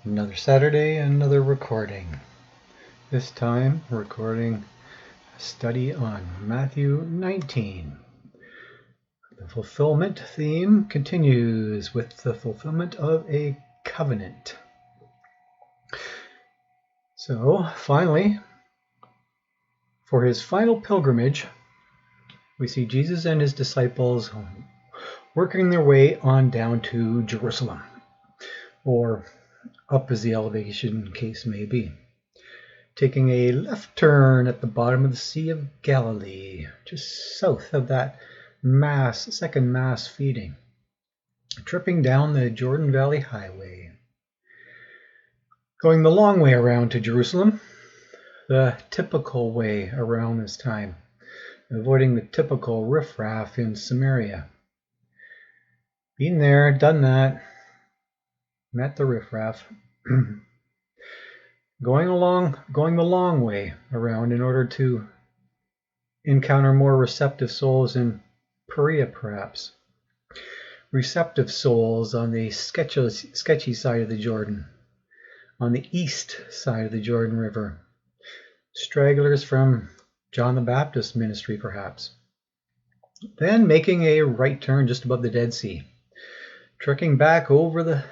Another Saturday, another recording. This time, recording a study on Matthew 19. The fulfillment theme continues with the fulfillment of a covenant. So, finally, for his final pilgrimage, we see Jesus and his disciples working their way on down to Jerusalem, or up as the elevation case may be, taking a left turn at the bottom of the Sea of Galilee, just south of that second mass feeding, tripping down the Jordan Valley Highway, going the long way around to Jerusalem, the typical way around this time, avoiding the typical riffraff in Samaria. Been there, done that, met the riffraff. Going the long way around in order to encounter more receptive souls in Perea, perhaps. Receptive souls on the sketchy side of the Jordan, on the east side of the Jordan River. Stragglers from John the Baptist's ministry, perhaps. Then making a right turn just above the Dead Sea, trekking back over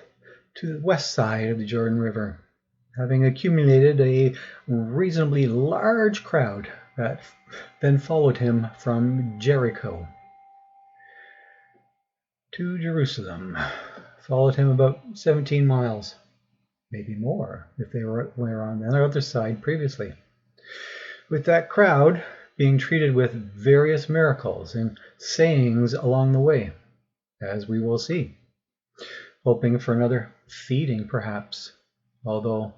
to the west side of the Jordan River, having accumulated a reasonably large crowd that then followed him from Jericho to Jerusalem. Followed him about 17 miles, maybe more if they were on the other side previously. With that crowd being treated with various miracles and sayings along the way, as we will see, hoping for another feeding perhaps, although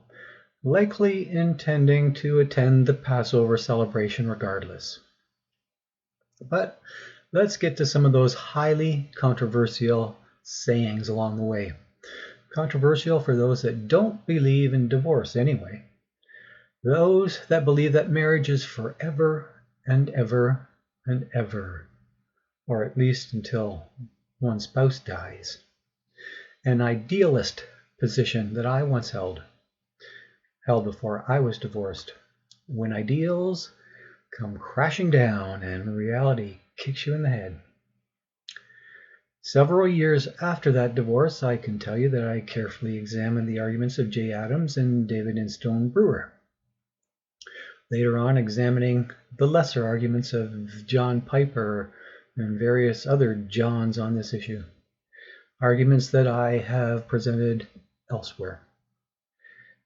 likely intending to attend the Passover celebration regardless. But let's get to some of those highly controversial sayings along the way. Controversial for those that don't believe in divorce anyway. Those that believe that marriage is forever and ever and ever, or at least until one spouse dies. An idealist position that I once held before I was divorced, when ideals come crashing down and reality kicks you in the head. Several years after that divorce, I can tell you that I carefully examined the arguments of Jay Adams and David Instone Brewer. Later on, examining the lesser arguments of John Piper and various other Johns on this issue. Arguments that I have presented elsewhere.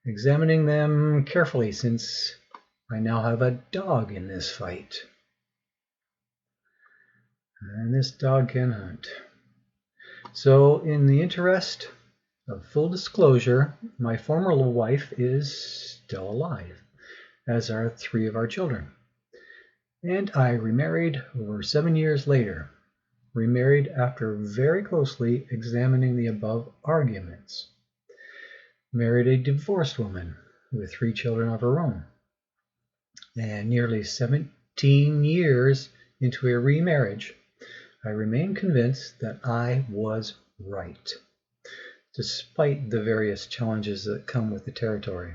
Examining them carefully since I now have a dog in this fight. And this dog can hunt. So in the interest of full disclosure, my former wife is still alive, as are 3 of our children. And I remarried over 7 years later. Remarried after very closely examining the above arguments. Married a divorced woman with 3 children of her own. And nearly 17 years into a remarriage, I remain convinced that I was right, despite the various challenges that come with the territory.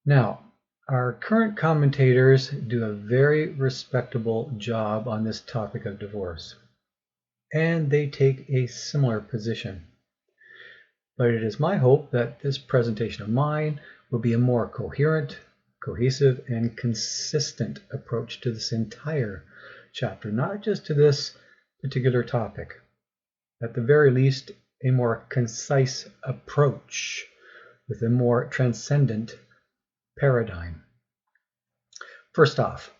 Now, our current commentators do a very respectable job on this topic of divorce, and they take a similar position. But it is my hope that this presentation of mine will be a more coherent, cohesive, and consistent approach to this entire chapter, not just to this particular topic. At the very least, a more concise approach with a more transcendent paradigm. First off,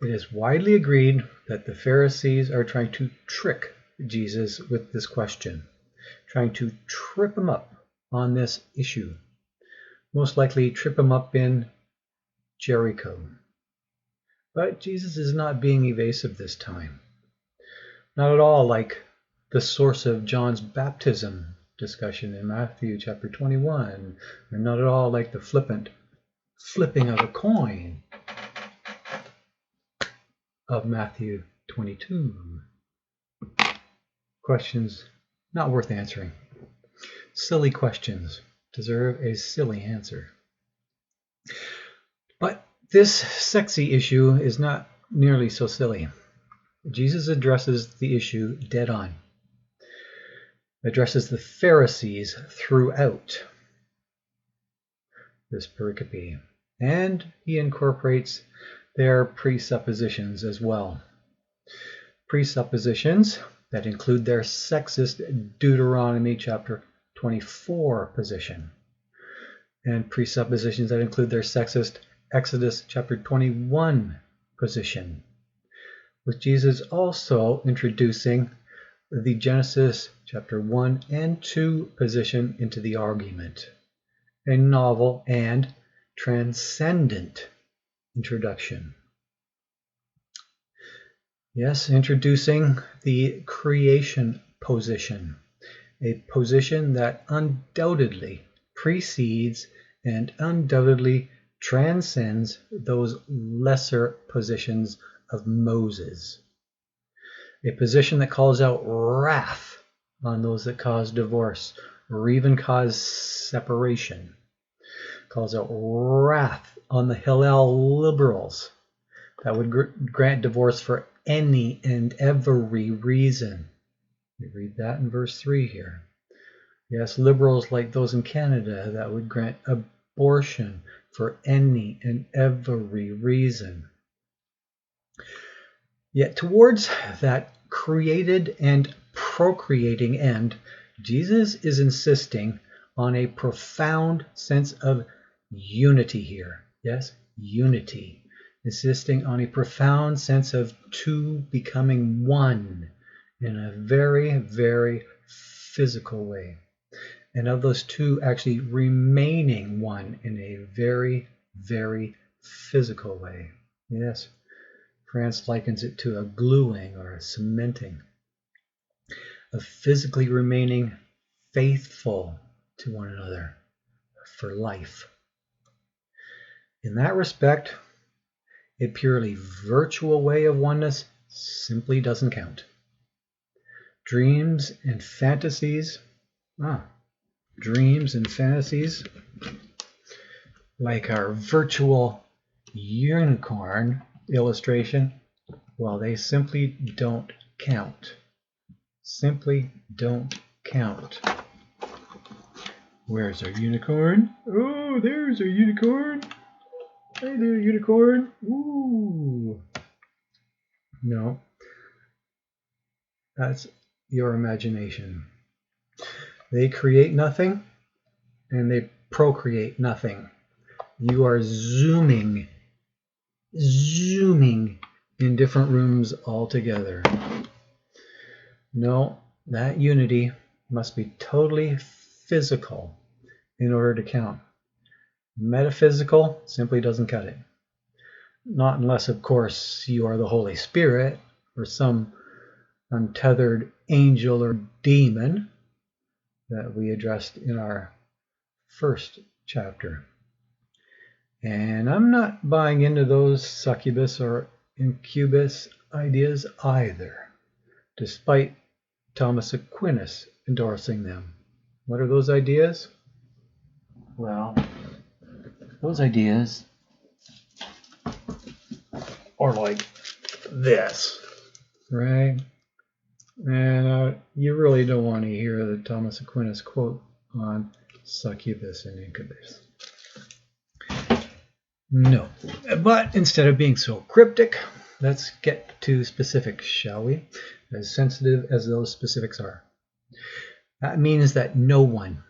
it is widely agreed that the Pharisees are trying to trick Jesus with this question, trying to trip him up on this issue, most likely trip him up in Jericho. But Jesus is not being evasive this time. Not at all like the source of John's baptism discussion in Matthew chapter 21, and not at all like the flippant flipping of a coin of Matthew 22. Questions not worth answering. silly questions deserve a silly answer. But this sexy issue is not nearly so silly. Jesus addresses the issue dead on, addresses the Pharisees throughout this pericope, and he incorporates their presuppositions as well. Presuppositions that include their sexist Deuteronomy chapter 24 position, and presuppositions that include their sexist Exodus chapter 21 position, with Jesus also introducing the Genesis chapter 1 and 2 position into the argument. A novel and transcendent introduction. Yes, introducing the creation position, a position that undoubtedly precedes and undoubtedly transcends those lesser positions of Moses. A position that calls out wrath on those that cause divorce or even cause separation. Calls out wrath on the Hillel liberals that would grant divorce for any and every reason. We read that in verse 3 here. Yes, liberals like those in Canada that would grant abortion for any and every reason. Yet towards that created and procreating end, Jesus is insisting on a profound sense of unity here. Yes, unity. Insisting on a profound sense of two becoming one in a very, very physical way. And of those two actually remaining one in a very, very physical way. Yes, France likens it to a gluing or a cementing. Of physically remaining faithful to one another for life. In that respect, a purely virtual way of oneness simply doesn't count. Dreams and fantasies, like our virtual unicorn illustration, well, they simply don't count. Simply don't count. Where's our unicorn? Oh, there's our unicorn. Hey there, unicorn. Ooh. No, that's your imagination. They create nothing and they procreate nothing. You are zooming in different rooms altogether. No, that unity must be totally physical in order to count. Metaphysical simply doesn't cut it. Not unless, of course, you are the Holy Spirit or some untethered angel or demon that we addressed in our first chapter. And I'm not buying into those succubus or incubus ideas either, despite Thomas Aquinas endorsing them. What are those ideas? Well, those ideas are like this, right? And you really don't want to hear the Thomas Aquinas quote on succubus and incubus. No, but instead of being so cryptic, let's get to specifics, shall we? As sensitive as those specifics are. That means that no one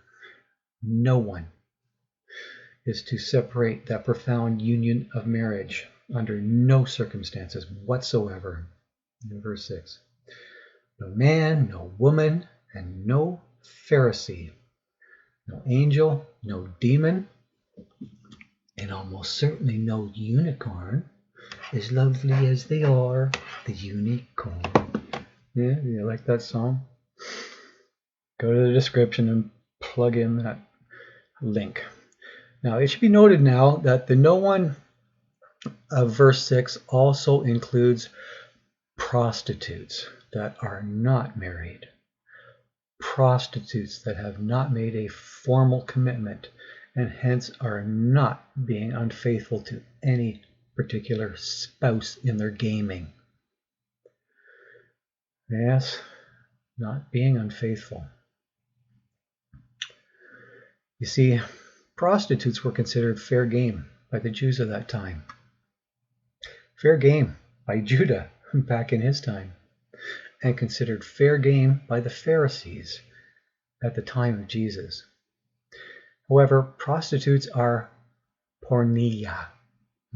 is to separate that profound union of marriage under no circumstances whatsoever. In verse 6. No man, no woman, and no Pharisee, no angel, no demon, and almost certainly no unicorn, as lovely as they are, the unicorn. Yeah, you like that song? Go to the description and plug in that link. Now, it should be noted now that the no one of verse 6 also includes prostitutes that are not married. prostitutes that have not made a formal commitment and hence are not being unfaithful to any particular spouse in their gaming. Yes, not being unfaithful. You see, prostitutes were considered fair game by the Jews of that time. Fair game by Judah back in his time, and considered fair game by the Pharisees at the time of Jesus. However, prostitutes are porneia,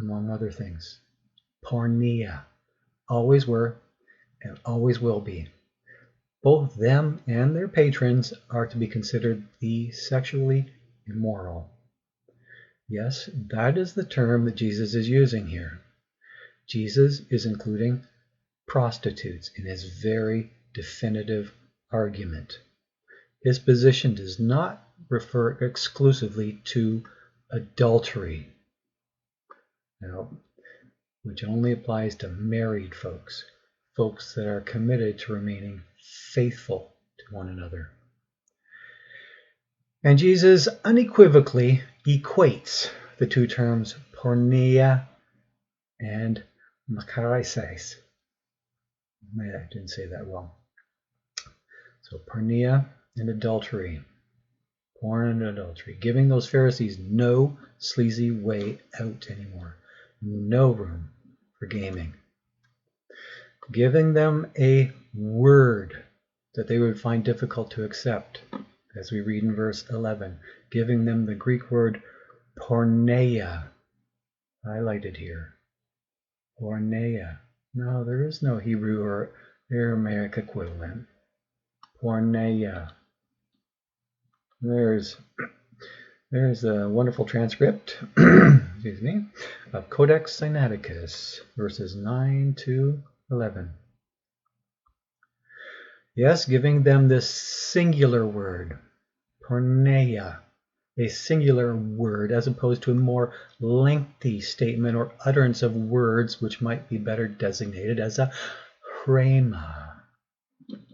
among other things. Porneia, always were and always will be. Both them and their patrons are to be considered the sexually immoral. Yes, that is the term that Jesus is using here. Jesus is including prostitutes in his very definitive argument. His position does not refer exclusively to adultery, which only applies to married folks, folks that are committed to remaining faithful to one another. And Jesus unequivocally equates the two terms porneia and makarises. I didn't say that well. So porneia and adultery, porn and adultery, giving those Pharisees no sleazy way out anymore, no room for gaming, giving them a word that they would find difficult to accept, as we read in verse 11, giving them the Greek word porneia, highlighted here. Porneia. No, there is no Hebrew or Aramaic equivalent. Porneia. There's a wonderful transcript, excuse me, of Codex Sinaiticus, verses 9 to 11. Yes, giving them this singular word, porneia, a singular word, as opposed to a more lengthy statement or utterance of words which might be better designated as a rhema.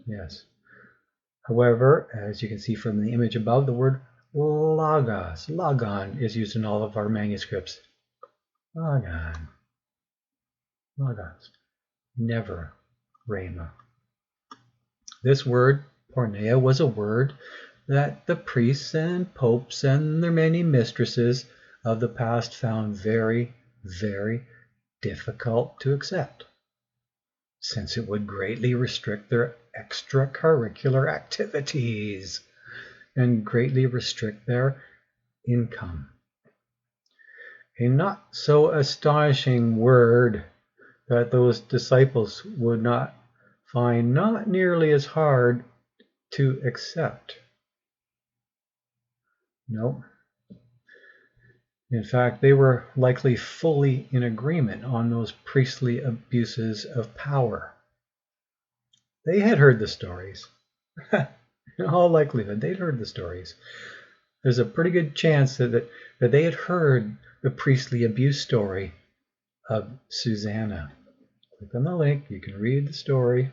Yes. However, as you can see from the image above, the word logos, logon, is used in all of our manuscripts. Logon. Logos. Never rhema. This word, porneia, was a word that the priests and popes and their many mistresses of the past found very, very difficult to accept, since it would greatly restrict their extracurricular activities and greatly restrict their income. A not so astonishing word that those disciples would not find not nearly as hard to accept. No. In fact, they were likely fully in agreement on those priestly abuses of power. They had heard the stories. In all likelihood, they'd heard the stories. There's a pretty good chance that they had heard the priestly abuse story of Susanna. Click on the link, you can read the story.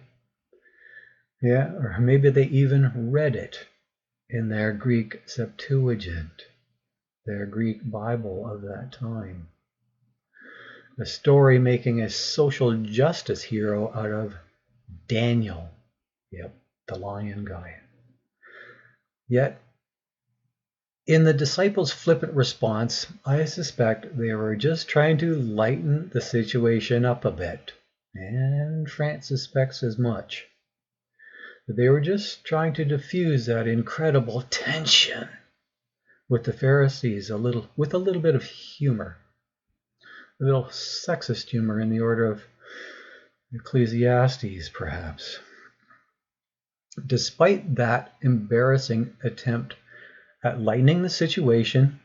Yeah, or maybe they even read it in their Greek Septuagint, their Greek Bible of that time. A story making a social justice hero out of Daniel. Yep, the lion guy. Yet, in the disciples' flippant response, I suspect they were just trying to lighten the situation up a bit. And France suspects as much. They were just trying to diffuse that incredible tension with the Pharisees with a little bit of humor, a little sexist humor in the order of Ecclesiastes, perhaps. Despite that embarrassing attempt at lightening the situation,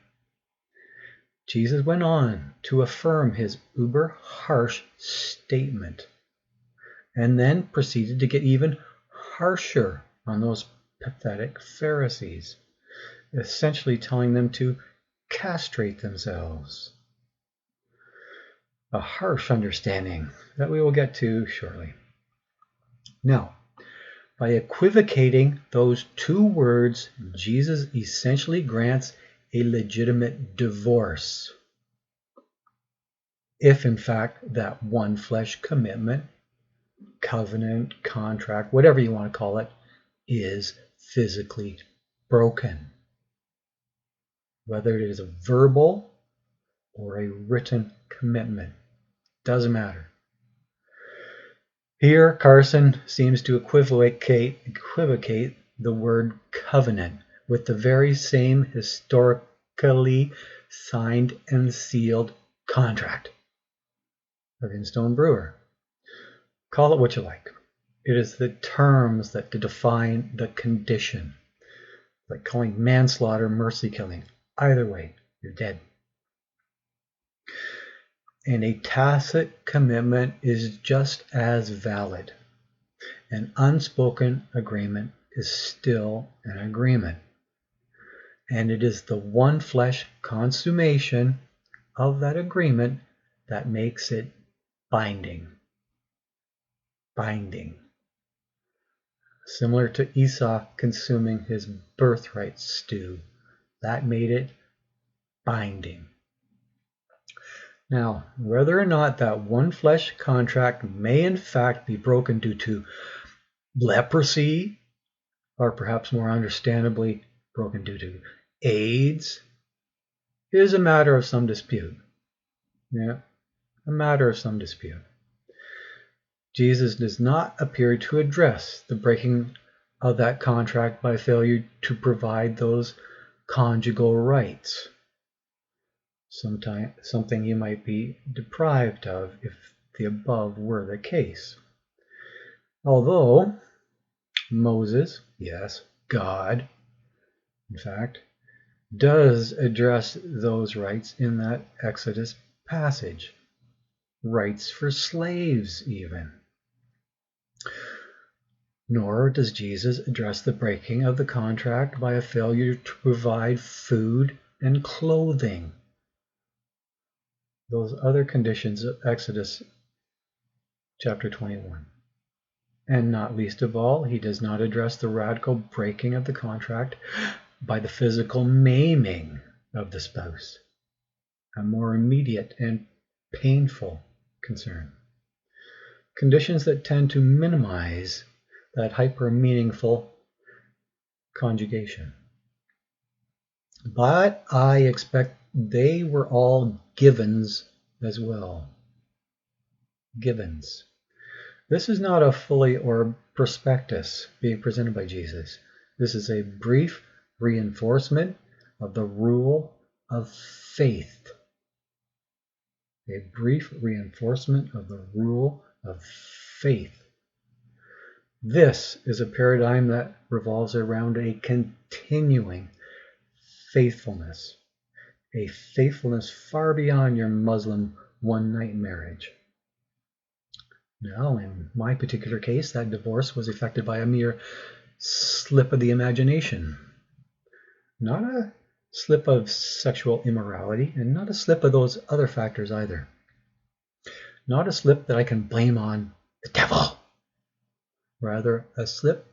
Jesus went on to affirm his uber harsh statement and then proceeded to get even harsher on those pathetic Pharisees, essentially telling them to castrate themselves. A harsh understanding that we will get to shortly. Now, By equivocating those two words, Jesus essentially grants a legitimate divorce, if in fact that one flesh commitment, covenant, contract, whatever you want to call it, is physically broken. Whether it is a verbal or a written commitment, doesn't matter. Here, Carson seems to equivocate the word covenant with the very same historically signed and sealed contract of Instone Brewer. Call it what you like. It is the terms that define the condition, like calling manslaughter mercy killing. Either way, you're dead. And a tacit commitment is just as valid. An unspoken agreement is still an agreement. And it is the one flesh consummation of that agreement that makes it binding. Binding. Similar to Esau consuming his birthright stew. That made it binding. Now, whether or not that one flesh contract may in fact be broken due to leprosy, or perhaps more understandably broken due to AIDS, is a matter of some dispute. Yeah, a matter of some dispute. Jesus does not appear to address the breaking of that contract by failure to provide those conjugal rights. Something you might be deprived of if the above were the case. Although Moses, yes, God, in fact, does address those rights in that Exodus passage. Rights for slaves, even. Nor does Jesus address the breaking of the contract by a failure to provide food and clothing. Those other conditions of Exodus chapter 21. And not least of all, he does not address the radical breaking of the contract by the physical maiming of the spouse, a more immediate and painful concern. Conditions that tend to minimize that hyper-meaningful conjugation. But I expect they were all givens as well. Givens. This is not a fully or prospectus being presented by Jesus. This is a brief reinforcement of the rule of faith. A brief reinforcement of the rule of faith. This is a paradigm that revolves around a continuing faithfulness. A faithfulness far beyond your Muslim one-night marriage. Now, in my particular case, that divorce was effected by a mere slip of the imagination. Not a slip of sexual immorality, and not a slip of those other factors either. Not a slip that I can blame on the devil. Rather, a slip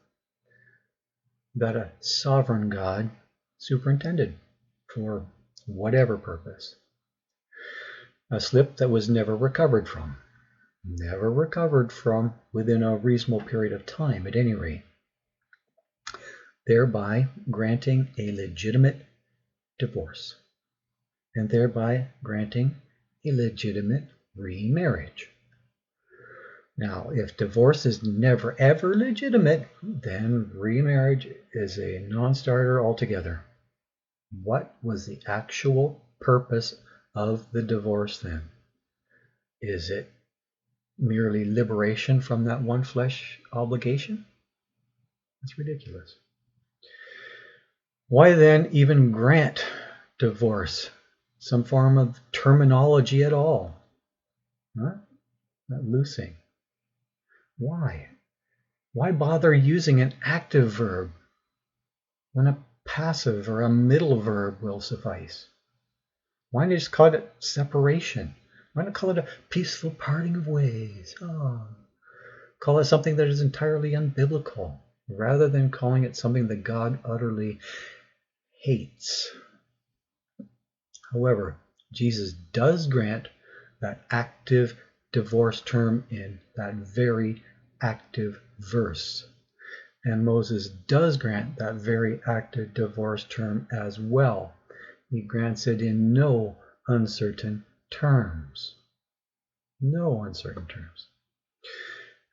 that a sovereign God superintended for whatever purpose. A slip that was never recovered from. Never recovered from within a reasonable period of time, at any rate. Thereby granting a legitimate divorce. And thereby granting a legitimate remarriage. Now, if divorce is never ever legitimate, then remarriage is a non-starter altogether. What was the actual purpose of the divorce then? Is it merely liberation from that one flesh obligation? That's ridiculous. Why then even grant divorce? Some form of terminology at all? Huh? That loosing. Why? Why bother using an active verb when a passive or a middle verb will suffice? Why not just call it separation? Why not call it a peaceful parting of ways? Oh, call it something that is entirely unbiblical. rather than calling it something that God utterly hates. However, Jesus does grant that active divorce term in that very active verse. And Moses does grant that very active divorce term as well. He grants it in no uncertain terms. No uncertain terms.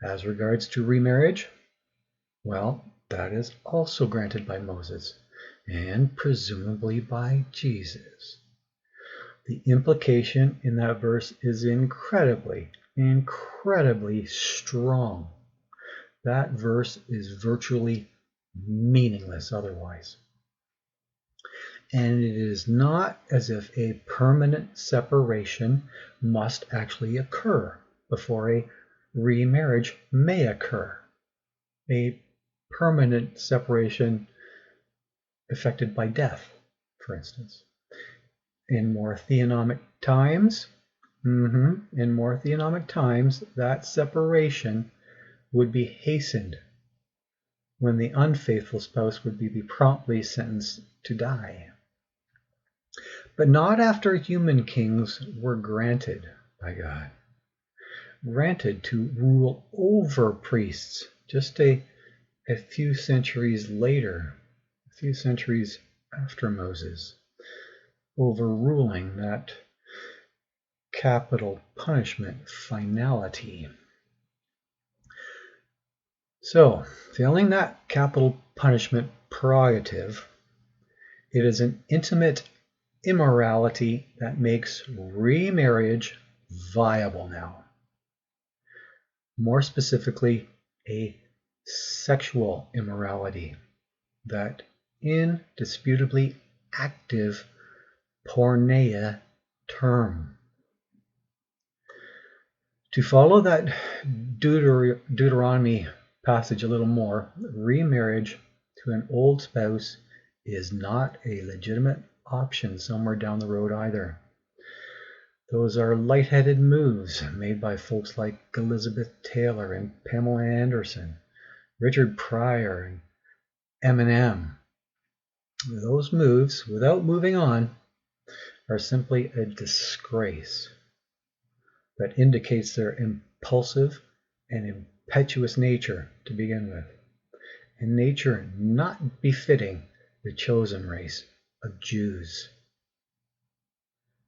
As regards to remarriage, well, that is also granted by Moses and presumably by Jesus. The implication in that verse is incredibly strong. That verse is virtually meaningless otherwise. And it is not as if a permanent separation must actually occur before a remarriage may occur. A permanent separation affected by death, for instance. In more theonomic times, that separation would be hastened when the unfaithful spouse would be promptly sentenced to die. But not after human kings were granted by God. Granted to rule over priests just a few centuries later, a few centuries after Moses, overruling that capital punishment finality. So, failing that capital punishment prerogative, it is an intimate immorality that makes remarriage viable now. More specifically, a sexual immorality, that indisputably active porneia term. To follow that Deuteronomy passage a little more, remarriage to an old spouse is not a legitimate option somewhere down the road either. Those are lightheaded moves made by folks like Elizabeth Taylor and Pamela Anderson, Richard Pryor and Eminem. Those moves, without moving on, are simply a disgrace that indicates their impulsive and impetuous nature to begin with, and nature not befitting the chosen race of Jews,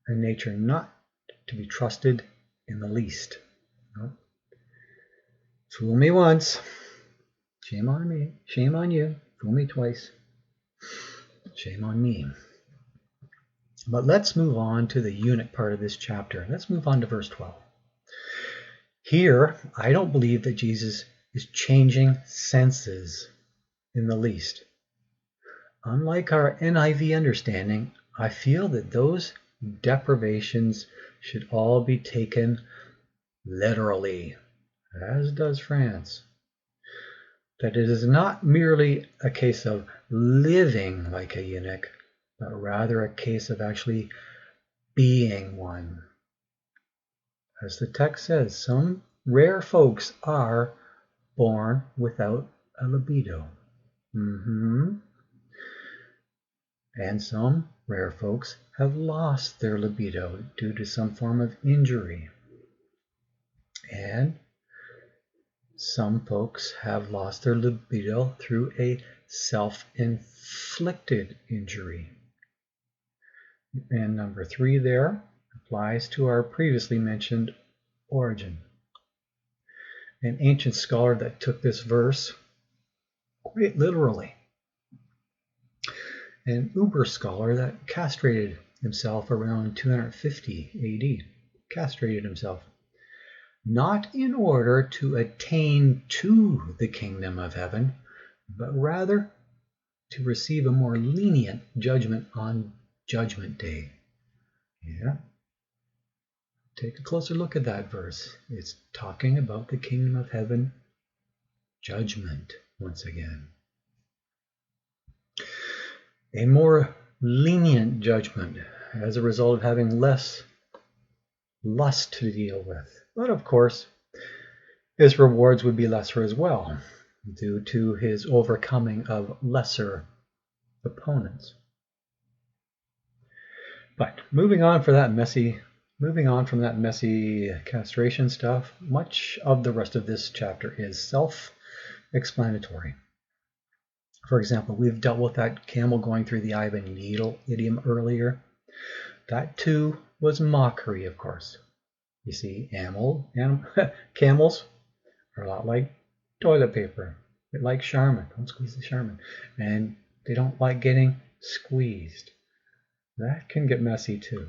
a nature not to be trusted in the least. No. Fool me once, shame on me, shame on you. Fool me twice, shame on me. But let's move on to the eunuch part of this chapter. Let's move on to verse 12. Here, I don't believe that Jesus is changing senses in the least. Unlike our NIV understanding, I feel that those deprivations should all be taken literally, as does France. That it is not merely a case of living like a eunuch, but rather a case of actually being one. As the text says, some rare folks are born without a libido. And some rare folks have lost their libido due to some form of injury. And some folks have lost their libido through a self-inflicted injury. And number 3 there applies to our previously mentioned origin. An ancient scholar that took this verse quite literally. An Uber scholar that castrated himself around 250 AD. Castrated himself. Not in order to attain to the kingdom of heaven, but rather to receive a more lenient judgment on Judgment Day. Yeah. Take a closer look at that verse. It's talking about the kingdom of heaven judgment once again. A more lenient judgment as a result of having less lust to deal with. But of course, his rewards would be lesser as well. due to his overcoming of lesser opponents. But moving on from that messy castration stuff, much of the rest of this chapter is self-explanatory. For example, we've dealt with that camel going through the eye of a needle idiom earlier. That too was mockery, of course. You see, camels are a lot like toilet paper. They like Charmin. Don't squeeze the Charmin. And they don't like getting squeezed. That can get messy too.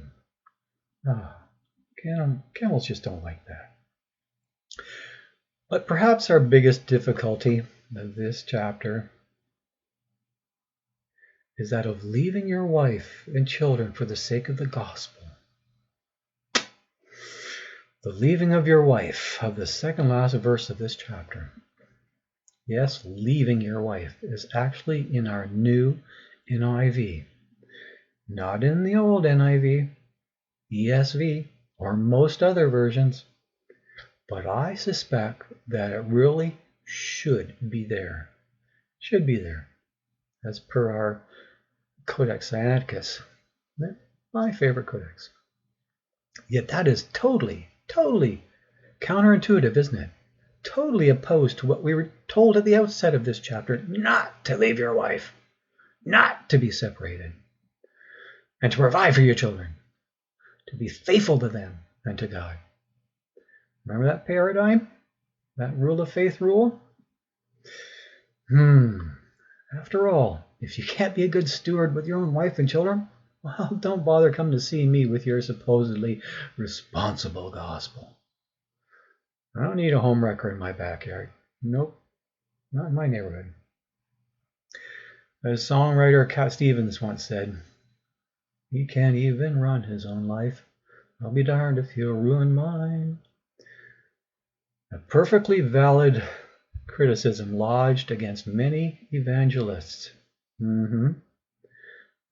Camels just don't like that. But perhaps our biggest difficulty of this chapter is that of leaving your wife and children for the sake of the gospel. The leaving of your wife, of the second last verse of this chapter. Yes, leaving your wife is actually in our new NIV. Not in the old NIV, ESV, or most other versions. But I suspect that it really should be there. Should be there. As per our Codex Sinaiticus, my favorite codex. Yet that is totally counterintuitive, isn't it? Totally opposed to what we were told at the outset of this chapter, not to leave your wife, not to be separated, and to provide for your children, to be faithful to them and to God. Remember that paradigm? That rule of faith rule? After all, if you can't be a good steward with your own wife and children, well, don't bother coming to see me with your supposedly responsible gospel. I don't need a homewrecker in my backyard. Nope, not in my neighborhood. As songwriter Cat Stevens once said, he can't even run his own life. I'll be darned if he'll ruin mine. A perfectly valid criticism lodged against many evangelists.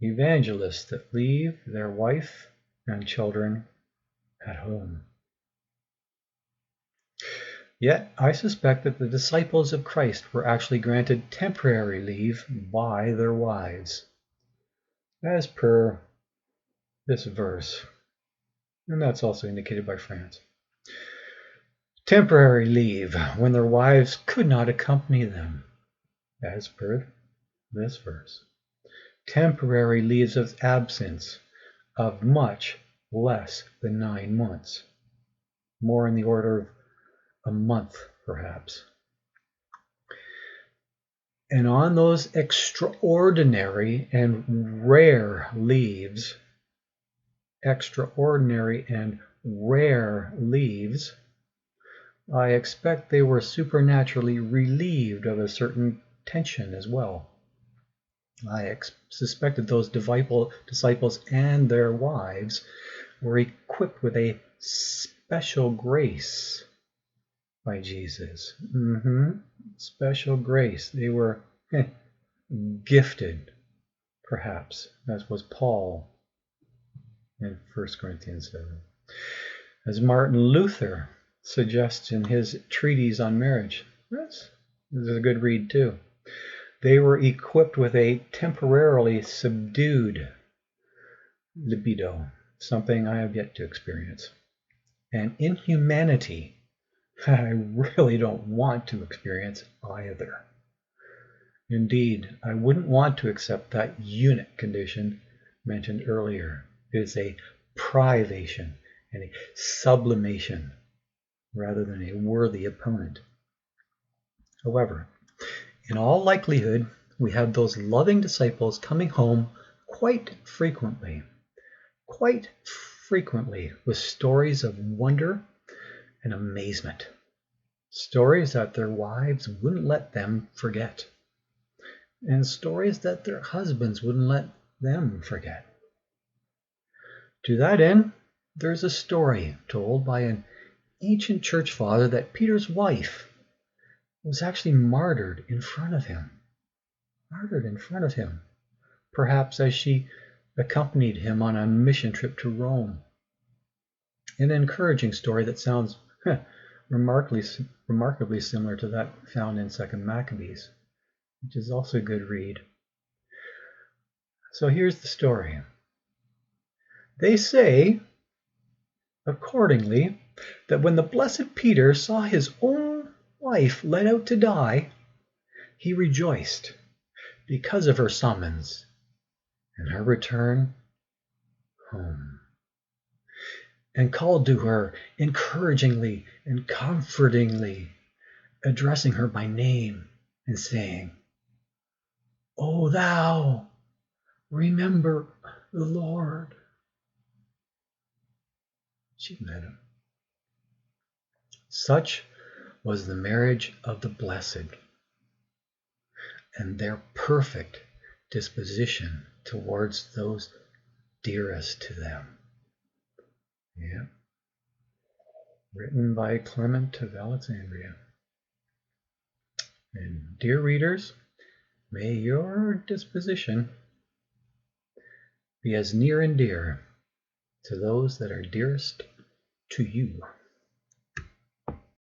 Evangelists that leave their wife and children at home. Yet I suspect that the disciples of Christ were actually granted temporary leave by their wives, as per this verse, and that's also indicated by France. Temporary leave when their wives could not accompany them, as per this verse. Temporary leaves of absence of much less than 9 months, more in the order of a month extraordinary and rare leaves, I expect they were supernaturally relieved of a certain tension as well. I suspected those disciples and their wives were equipped with a special grace by Jesus. Special grace. They were gifted, perhaps, as was Paul in 1 Corinthians 7. As Martin Luther suggests in his treatise on marriage. This is a good read too. They were equipped with a temporarily subdued libido, something I have yet to experience. And inhumanity, I really don't want to experience either. Indeed, I wouldn't want to accept that eunuch condition mentioned earlier. It is a privation and a sublimation rather than a worthy opponent. However, in all likelihood, we have those loving disciples coming home quite frequently with stories of wonder and amazement, stories that their wives wouldn't let them forget, and stories that their husbands wouldn't let them forget. To that end, there's a story told by an ancient church father that Peter's wife was actually martyred in front of him, perhaps as she accompanied him on a mission trip to Rome. An encouraging story that sounds remarkably similar to that found in 2nd Maccabees, which is also a good read. So here's the story. They say, accordingly, that when the blessed Peter saw his own wife led out to die, he rejoiced because of her summons and her return home, and called to her encouragingly and comfortingly, addressing her by name and saying, "O thou, remember the Lord." She met him. Such was the marriage of the blessed and their perfect disposition towards those dearest to them. Yeah. Written by Clement of Alexandria. And dear readers, may your disposition be as near and dear to those that are dearest to you.